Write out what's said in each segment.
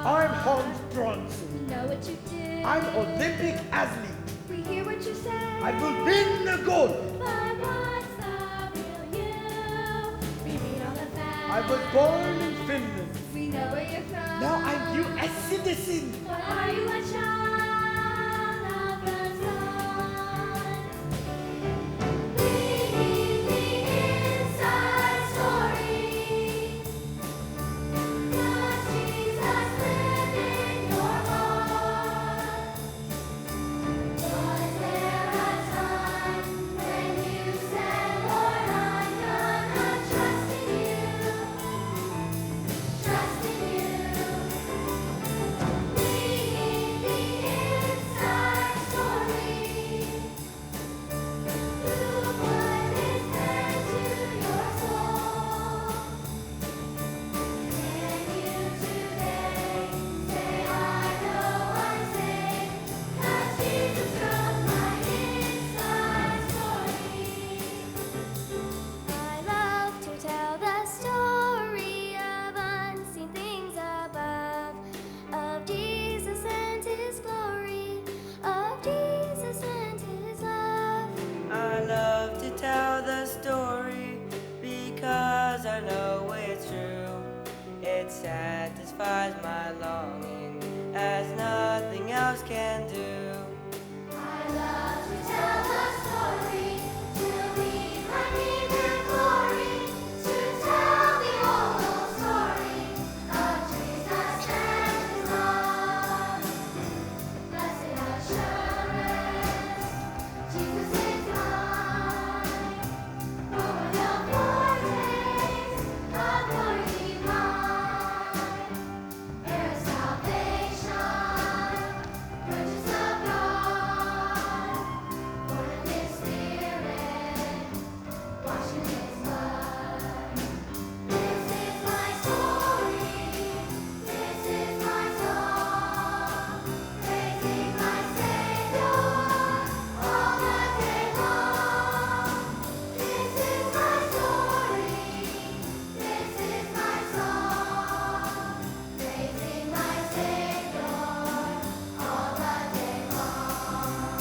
I'm Hans Bronson. We know what you do. I'm Olympic athlete. We hear what you say. I will win the gold. But what's the real you? We read all the facts. I was born in Finland. We know where you're from. Now I'm U.S. citizen. But are you a child of the sun? We need the inside story. Does Jesus live in your heart? Was there a time when you said, Lord, I'm gonna trust in you? Trust in you. We need the inside story. Look what is meant to your soul. Can you today say, I know I'm saved, 'cause Jesus wrote my inside story? I love to tell the story of unseen things above, of Jesus and His glory, of Jesus and His love. I love to tell the story because I know it's true. It satisfies my longing as nothing else can do. I love to tell the story till we find Him in glory, to tell the whole story of Jesus and His love. Blessed assurance, Jesus is mine. Oh, what a foretaste of glory divine. Heir of salvation, purchase of God, born of His Spirit, washed in His blood. This is my story, this is my song, praising my Savior all the day long. This is my story, this is my song, praising my Savior all the day long.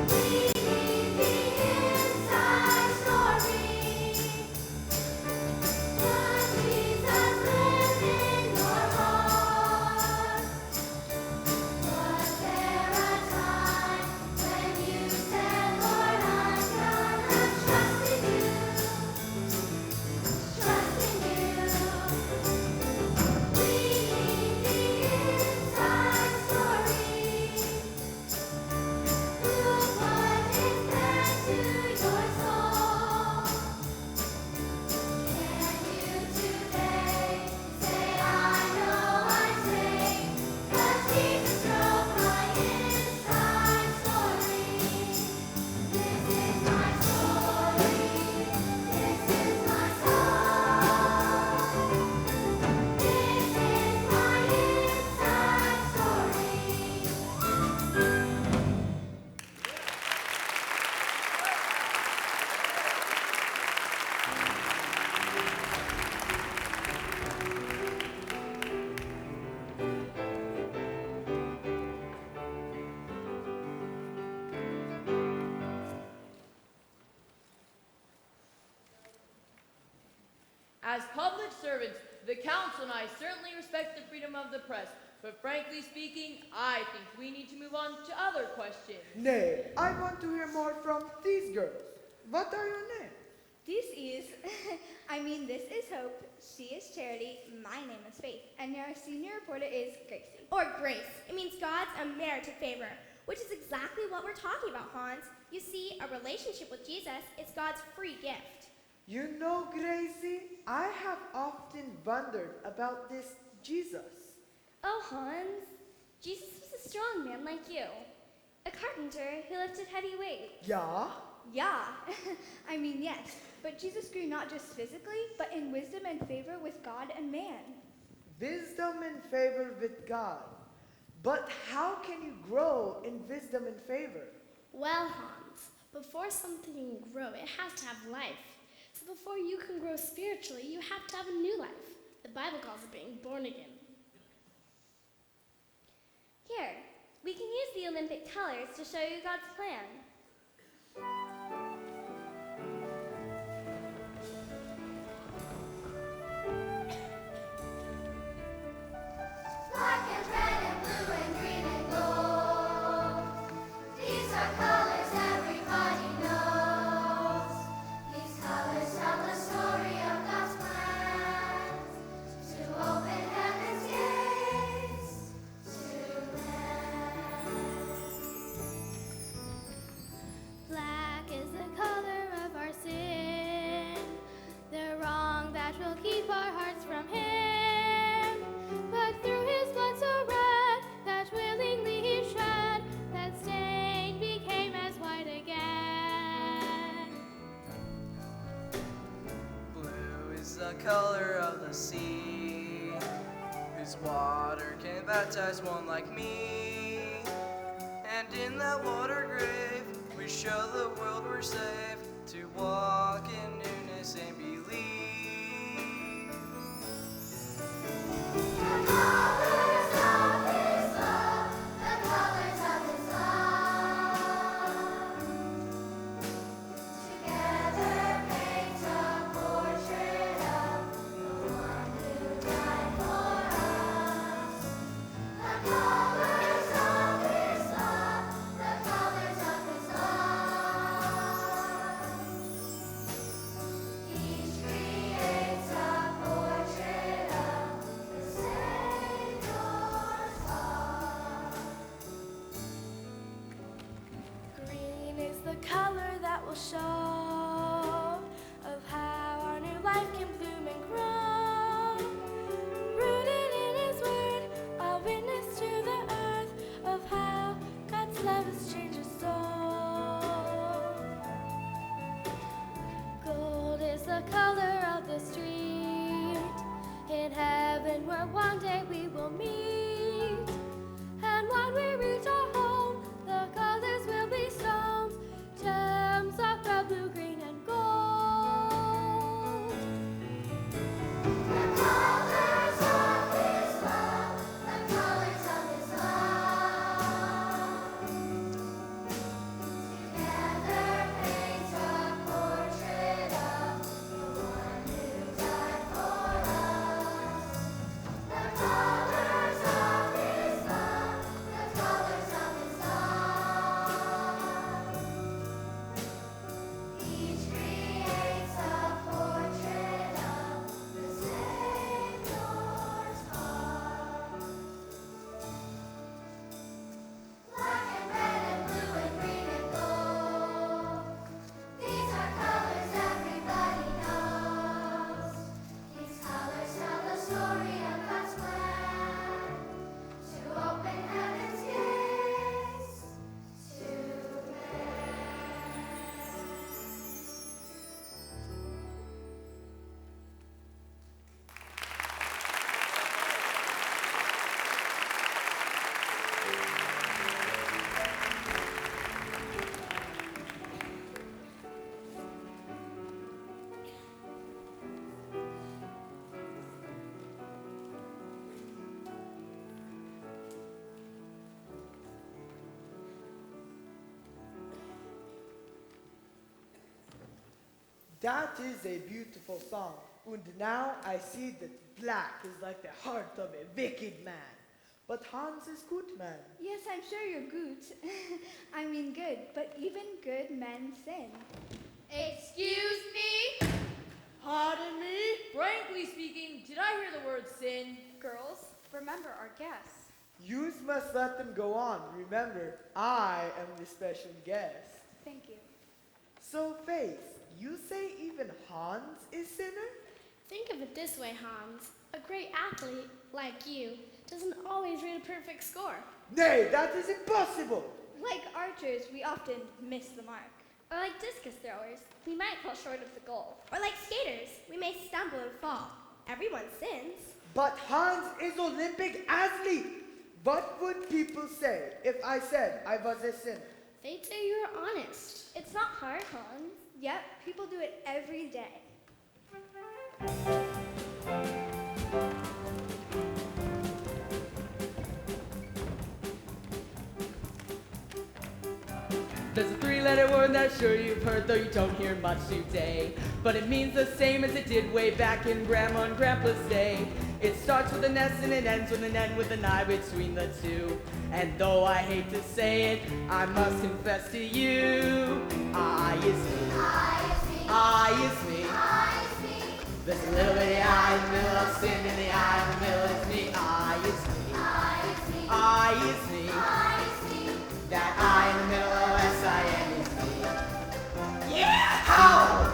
We need the inside story. Does Jesus live in your heart? Was there a time when you said, Lord, I'm gonna trust in you? Trust in you. We need the inside story. Look what is meant to your soul. Can you today say, I know I'm saved, 'cause Jesus wrote my inside story? This is my story, this is my song, this is my inside story. As public servants, the council and I certainly respect the freedom of the press, but frankly speaking, I think we need to move on to other questions. Nay, I want to hear more from these girls. What are your names? This is, this is Hope. She is Charity. My name is Faith. And our senior reporter is Gracie. Or grace. It means God's unmerited favor, which is exactly what we're talking about, Hans. You see, a relationship with Jesus is God's free gift. You know, Gracie, I have often wondered about this Jesus. Oh, Hans, Jesus was a strong man like you. A carpenter who lifted heavy weights. Yeah? Yeah, yes. But Jesus grew not just physically, but in wisdom and favor with God and man. Wisdom and favor with God. But how can you grow in wisdom and favor? Well, Hans, before something can grow, it has to have life. So before you can grow spiritually, you have to have a new life. The Bible calls it being born again. Here, we can use the Olympic colors to show you God's plan. Black and red and blue and green and gold. These are colors everybody knows. These colors tell the story of God's plan to open heaven's gates to man. Black is the color of our sin, the wrong that will keep our hearts from Him. But through His blood so red that willingly He shed, that stain became as white again. Blue is the color of the sea, whose water can baptize one like me. And in that water grave, we show the world we're saved, to walk in newness and believe. The colors of His love, the colors of His love, together paint a portrait of the one who died for us. The colors of His love, the colors of His love. Each creates a portrait of the Savior's heart. Green is the color that will show of how our new life can bloom and grow. Rooted in His word, a witness to the earth of how God's love has changed us soul. Gold is the color of the street in heaven where one day we will meet. And when we reach our home, the colors will be stones, gems of red, blue, green, and gold. The colors of His love, the colors of His love, together paint a portrait of the one who died for us. The colors of His love, the colors of His love. Each creates a portrait of the Savior's heart. Black and red and blue and green and gold. These are colors everybody knows. These colors tell the story of God's plan to open heaven's gates to man. That is a beautiful song. And now I see that black is like the heart of a wicked man. But Hans is good man. Yes, I'm sure you're good. I mean good, but even good men sin. Excuse me? Pardon me? Frankly speaking, did I hear the word sin? Girls, remember our guests. You must let them go on. Remember, I am the special guest. Thank you. So, Faith, you say even Hans is sinner? Think of it this way, Hans. A great athlete, like you, doesn't always read a perfect score. Nay, that is impossible. Like archers, we often miss the mark. Or like discus throwers, we might fall short of the goal. Or like skaters, we may stumble and fall. Everyone sins. But Hans is Olympic athlete. What would people say if I said I was a sinner? They'd say you're honest. It's not hard, Hans. Yep, people do it every day. There's a three-letter word that I'm sure you've heard, though you don't hear much today. But it means the same as it did way back in Grandma and Grandpa's day. It starts with an S and it ends with an N with an I between the two. And though I hate to say it, I must confess to you, I is me. I is me. There's a little bitty I in the middle of sin, in the I in the middle is me. I is me. I is me. That I in the middle of S-I-N is me. Yeah! How?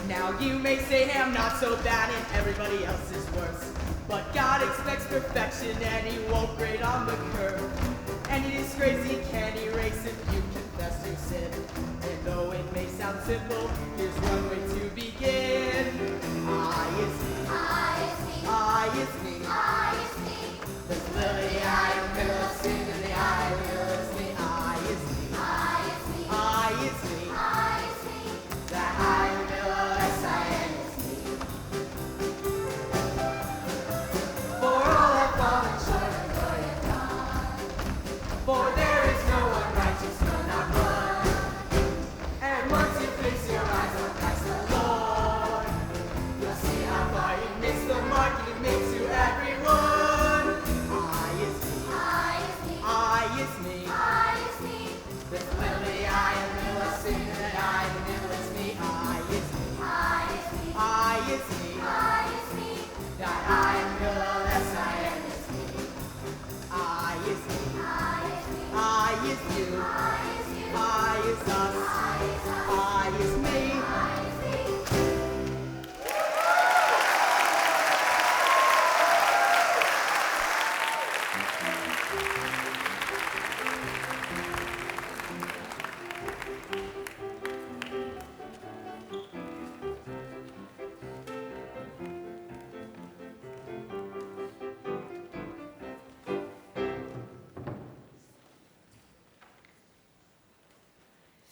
Now you may say, hey, I'm not so bad and everybody else is worse. But God expects perfection and He won't grade on the curve. Any disgrace He can erase if you confess your sin. And though it may sound simple, here's one way to begin. I is me. I is me. There's a little bitty I in the middle of sin and the I in the middle is me. I is me. I is me. That I in the middle of S-I-N is me. For all have fallen short of the glory of God. For there is no one righteous, no, not one. And once you fix your eyes on Christ the Lord, you'll see how far you missed the mark He makes you everyone. I is me. There's a little bitty I in the middle of sin and that I in the middle is me. I is me. I is me. That I in the middle of S-I-N is me. I is me. I is you. I is us. I is me.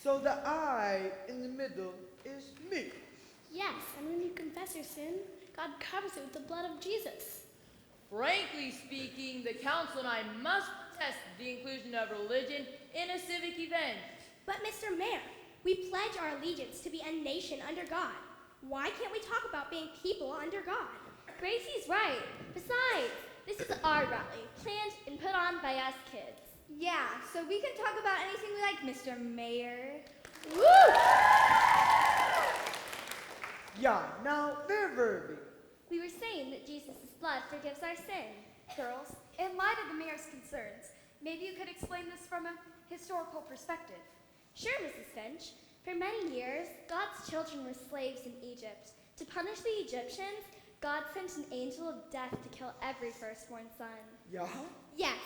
So the I in the middle is me. Yes, and when you confess your sin, God covers it with the blood of Jesus. Frankly speaking, the council and I must protest the inclusion of religion in a civic event. But Mr. Mayor, we pledge our allegiance to be a nation under God. Why can't we talk about being people under God? Gracie's right. Besides, this is our rally, planned and put on by us kids. Yeah, so we can talk about anything we like, Mr. Mayor. Woo! Yeah, now they're verbing. We were saying that Jesus' blood forgives our sin. Girls, in light of the mayor's concerns, maybe you could explain this from a historical perspective. Sure, Mrs. Finch. For many years, God's children were slaves in Egypt. To punish the Egyptians, God sent an angel of death to kill every firstborn son. Yeah? Yes,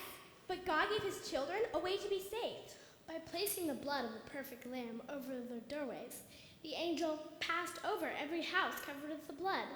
but God gave His children a way to be saved. By placing the blood of the perfect lamb over their doorways, the angel passed over every house covered with the blood.